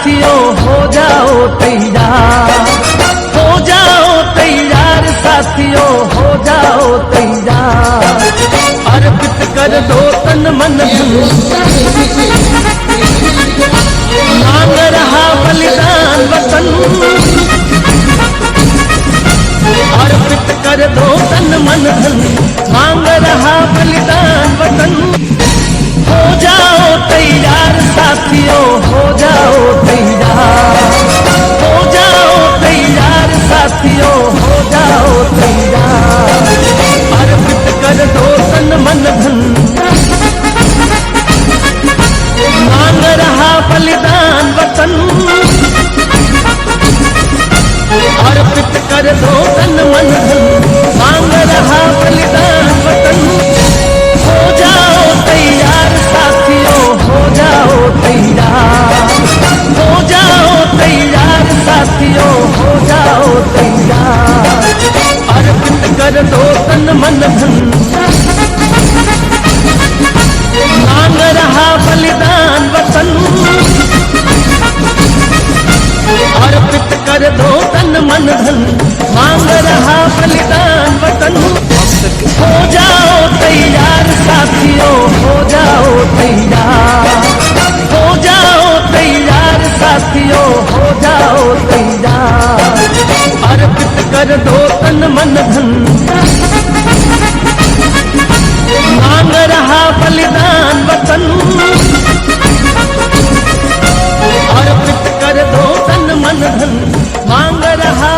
साथियों हो जाओ तैयार, हो जाओ तैयार साथियों हो जाओ तैयार। अर्पित कर दो तन मन धन, मांग रहा बलिदान वतन। अर्पित कर दो तन मन धन, मांग रहा बलिदान वतन। हो जाओ तैयार साथियों हो जाओ तैयार, हो जाओ तैयार साथियों हो जाओ तैयार। अर्पित कर दो तन मन धन, मांग रहा बलिदान वतन। अर्पित कर दो तन मन धन, मांग रहा बलिदान वतन। हो जाओ तैयार साथियों हो जाओ तैयार, हो जाओ तैयार साथियों हो जाओ तैयार। अर्पित कर दो तन मन धन, मांग रहा बलिदान वतन। अर्पित कर दो तन मन धन, मांग रहा बलिदान वतन। हो जाओ तैयार साथियों हो जाओ तैयार, हो जाओ तैयार साथियों हो जाओ तैयार। अर्पित कर दो तन मन धन, मांग रहा बलिदान वतन। अर्पित कर दो तन मन धन, मांग रहा